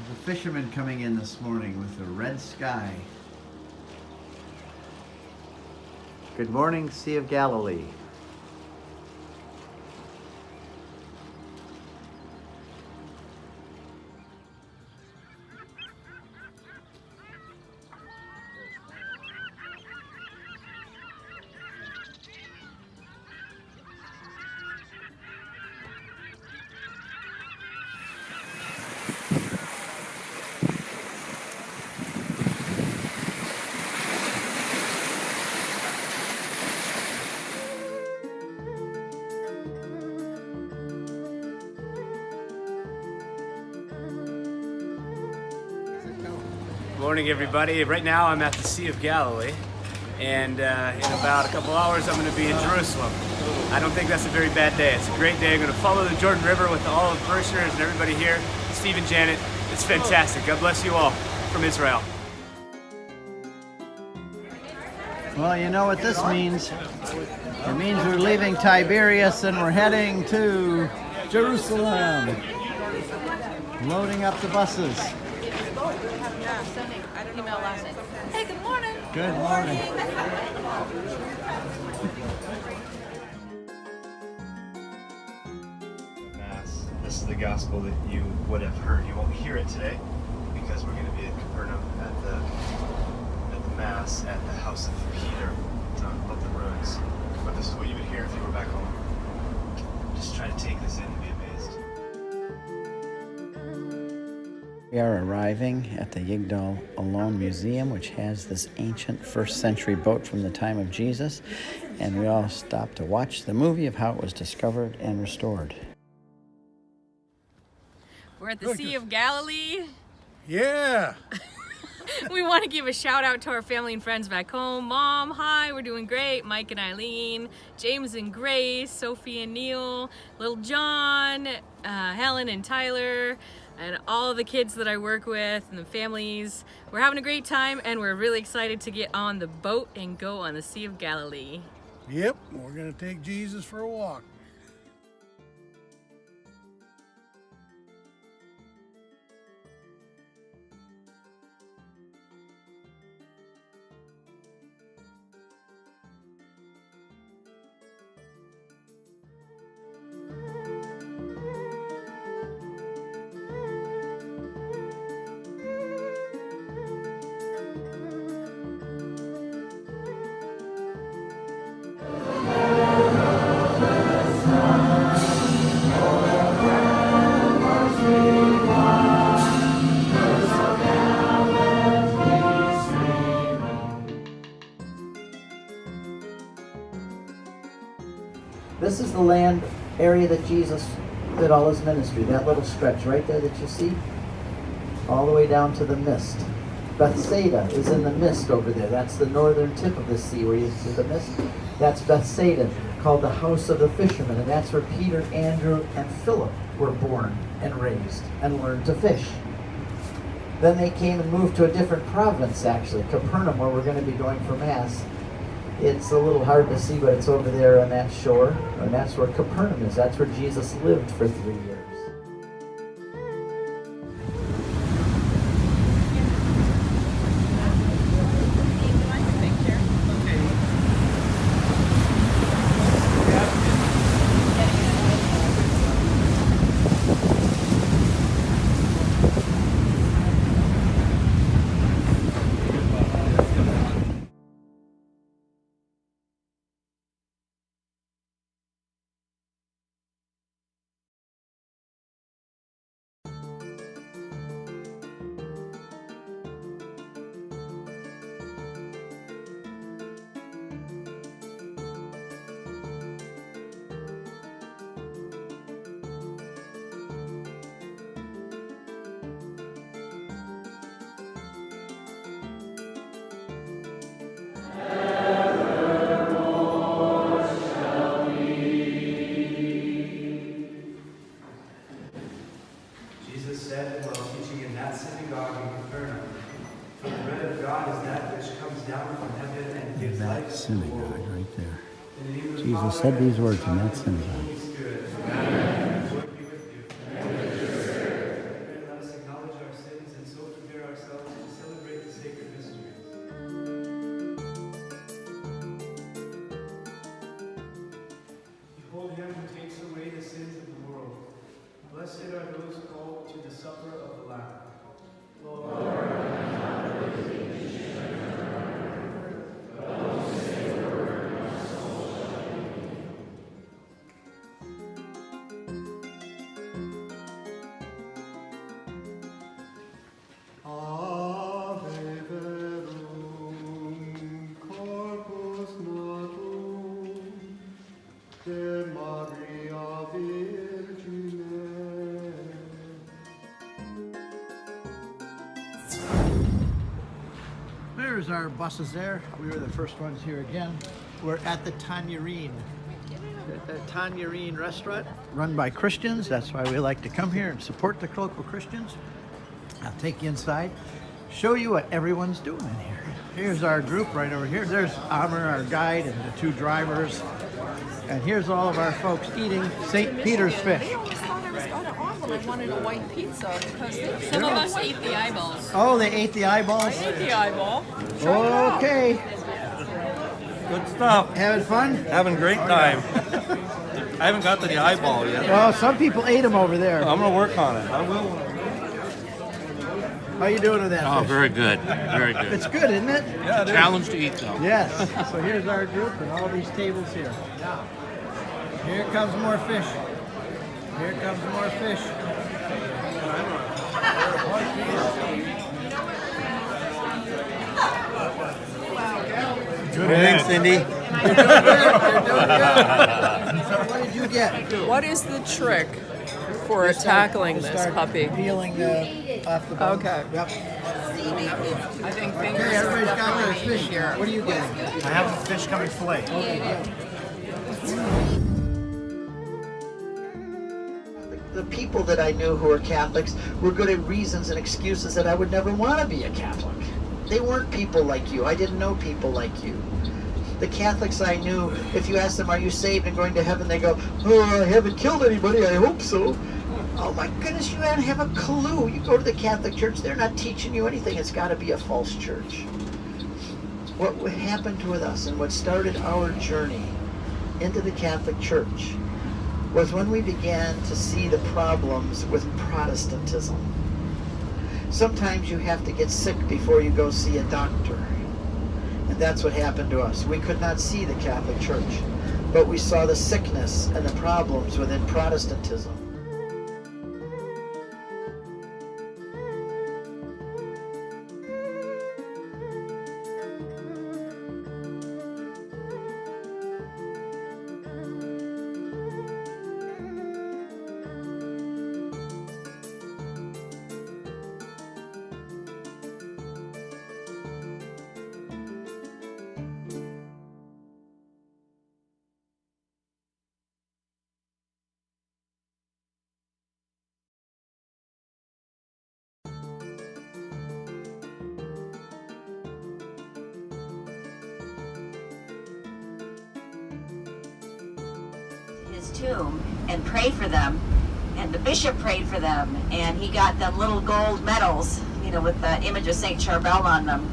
There's a fisherman coming in this morning with a red sky. Good morning, Sea of Galilee. Morning, everybody. Right now I'm at the Sea of Galilee, and in about a couple hours I'm going to be in Jerusalem. I don't think that's a very bad day. It's a great day. I'm going to follow the Jordan River with all of the parishioners and everybody here. Steve and Janet, it's fantastic. God bless you all from Israel. Well, you know what this means. It means we're leaving Tiberias and we're heading to Jerusalem. Loading up the buses. Hey, good morning. Good morning. Mass. This is the gospel that you would have heard. You won't hear it today because we're going to be at Capernaum at the Mass at the house of Peter above the ruins. But this is what you would hear if you were back home. Just try to take this in and be amazed. We are arriving at the Gof Galilee Museum, which has this ancient first century boat from the time of Jesus, and we all stopped to watch the movie of how it was discovered and restored. We're at the Sea of Galilee. Yeah. We want to give a shout out to our family and friends back home. Mom, hi, we're doing great. Mike and Eileen, James and Grace, Sophie and Neil, little John, Helen and Tyler, and all the kids that I work with and the families. We're having a great time and we're really excited to get on the boat and go on the Sea of Galilee. Yep, we're going to take Jesus for a walk. This is the land area that Jesus did all his ministry, that little stretch right there that you see, all the way down to the mist. Bethsaida is in the mist over there. That's the northern tip of the sea where you see the mist. That's Bethsaida, called the house of the fishermen, and that's where Peter, Andrew, and Philip were born and raised and learned to fish. Then they came and moved to a different province, actually, Capernaum, where we're going to be going for Mass. It's a little hard to see, but it's over there on that shore, and that's where Capernaum is. That's where Jesus lived for 3 years. said while teaching in that synagogue in Capernaum, "For the bread of God is that which comes down from heaven and gives life to the synagogue world." right there. In the name of the Jesus Father, said these words in Son, that and synagogue. Holy Spirit. Amen. The Lord be with you. And let us acknowledge our sins Here's our buses there. We were the first ones here again. We're at the Tangerine. At the Tangerine restaurant, run by Christians. That's why we like to come here and support the local Christians. I'll take you inside, show you what everyone's doing in here. Here's our group right over here. There's Amr, our guide, and the two drivers. And here's all of our folks eating St. Peter's fish. They always thought I was going to offer. I wanted a white pizza because Some of us ate the eyeballs. Oh, they ate the eyeballs? I ate the eyeball. Okay. Good stuff. Having fun? Having a great time. I haven't got to the eyeball yet. Well, some people ate them over there. I'm gonna work on it. I will. How you doing with that Oh, fish? very good. Very good. It's good, isn't it? Yeah, it is. Challenge to eat, though. Yes. So here's our group and all these tables here. Here comes more fish. Here comes more fish. Good evening, Cindy. You're doing good. So what did you get? What is the trick for tackling this Start puppy? peeling off the bone. Okay. Yep. I think fingers Okay, are everybody's got their definitely fish here. What are you getting? I have a fish coming fillet. The people that I knew who were Catholics were good at reasons and excuses that I would never want to be a Catholic. They weren't people like you. I didn't know people like you. The Catholics I knew, if you ask them, are you saved and going to heaven? They go, oh, I haven't killed anybody, I hope so. Oh my goodness, you don't have a clue. You go to the Catholic Church, they're not teaching you anything. It's got to be a false church. What happened with us and what started our journey into the Catholic Church was when we began to see the problems with Protestantism. Sometimes you have to get sick before you go see a doctor. And that's what happened to us. We could not see the Catholic Church, but we saw the sickness and the problems within Protestantism. his tomb and pray for them, and the bishop prayed for them, and he got them little gold medals, you know, with the image of Saint Charbel on them.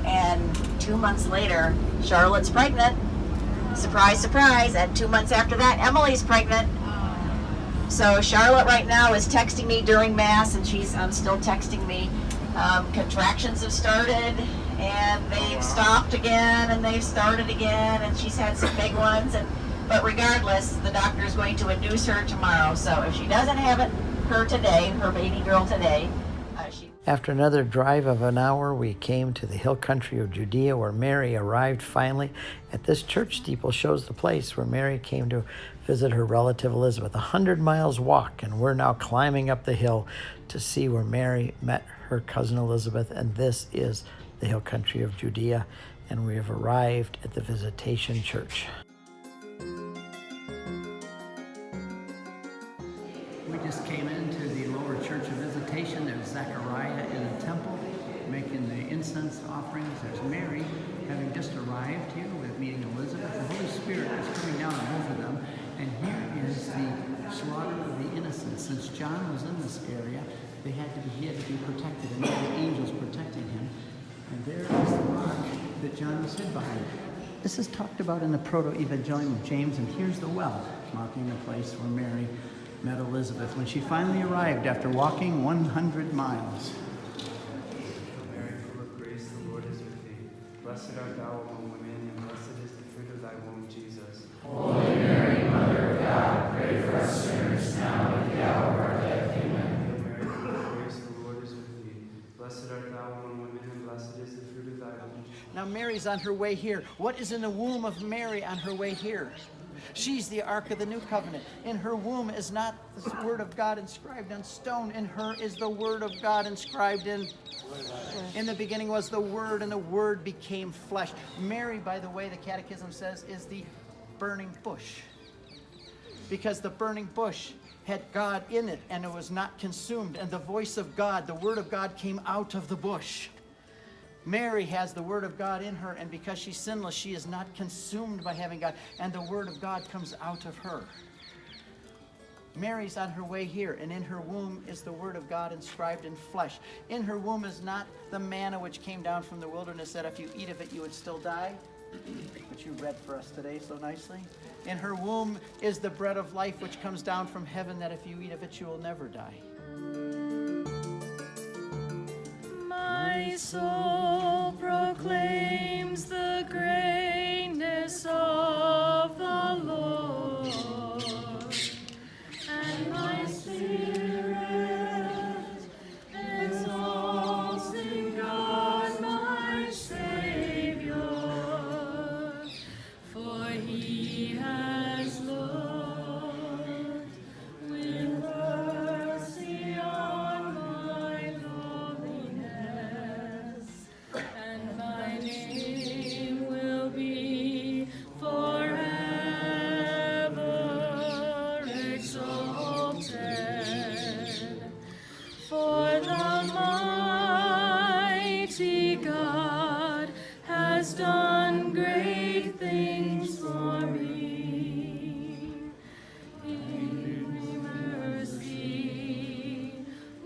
And 2 months later, Charlotte's pregnant. Surprise, surprise. And 2 months after that, Emily's pregnant. So Charlotte right now is texting me during Mass, and she's still texting me. Contractions have started, and they've stopped again, and they've started again, and she's had some big ones. But regardless, the doctor is going to induce her tomorrow. So if she doesn't have her today, her baby girl today, After another drive of an hour, we came to the hill country of Judea, where Mary arrived finally. At this church steeple shows the place where Mary came to visit her relative Elizabeth. 100 miles walk, and we're now climbing up the hill to see where Mary met her cousin Elizabeth. And this is the hill country of Judea, and we have arrived at the Visitation Church. We just came into the lower church of Visitation. There's Zechariah in the temple making the incense offerings. There's Mary having just arrived here with meeting Elizabeth. The Holy Spirit is coming down on both of them. And here is the slaughter of the innocent. Since John was in this area, he had to be protected, and all the angels protecting him. And there is the rock that John was hid behind. This is talked about in the Proto-Evangelium of James, and here's the well, marking the place where Mary met Elizabeth when she finally arrived after walking 100 miles. Mary, full of grace, the Lord is with thee. Blessed art thou among women, and blessed is the fruit of thy womb, Jesus. Holy Mary, Mother of God, pray for us sinners now and at the hour of our death. Amen. Hail Mary, full of grace, the Lord is with thee. Blessed art thou among women, and blessed is the fruit of thy womb. Now Mary's on her way here. What is in the womb of Mary on her way here? She's the ark of the new covenant. In her womb is not the word of God inscribed on stone. In her is the word of God inscribed in the beginning was the Word, and the Word became flesh. Mary, by the way, the Catechism says, is the burning bush. Because the burning bush had God in it, and it was not consumed. And the voice of God, the Word of God, came out of the bush. Mary has the Word of God in her, and because she's sinless, she is not consumed by having God, and the Word of God comes out of her. Mary's on her way here, and in her womb is the Word of God inscribed in flesh. In her womb is not the manna which came down from the wilderness, that if you eat of it, you would still die, which you read for us today so nicely. In her womb is the bread of life which comes down from heaven, that if you eat of it, you will never die. My soul proclaims the greatness of the Lord, and my spirit exalts in God my Savior, for he has looked with mercy on my lowliness, and my name will be forever exalted. For the mighty God has done great things for me. His mercy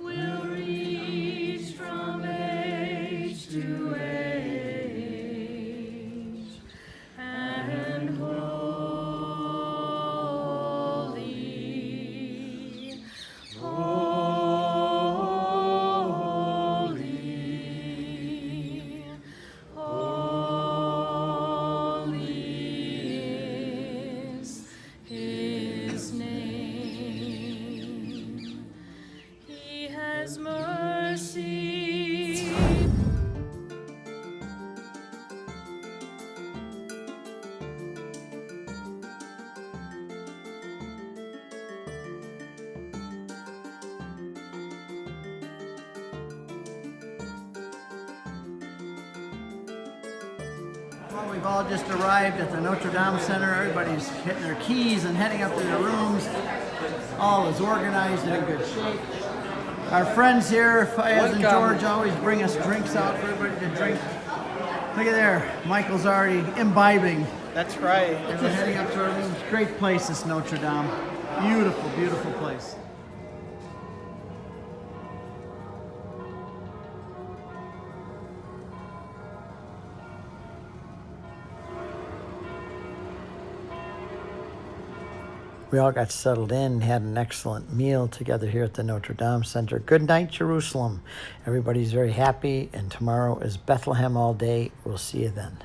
will reach from age to age, and holy, holy, holy is his name. He has mercy. Well, we've all just arrived at the Notre Dame Center. Everybody's hitting their keys and heading up to their rooms. All is organized and in good shape. Our friends here, Fayez and George, always bring us drinks out for everybody to drink. Look at there, Michael's already imbibing. That's right. And we're heading up to our rooms. Great place, this Notre Dame. Beautiful, beautiful place. We all got settled in, had an excellent meal together here at the Notre Dame Center. Good night, Jerusalem. Everybody's very happy, and tomorrow is Bethlehem all day. We'll see you then.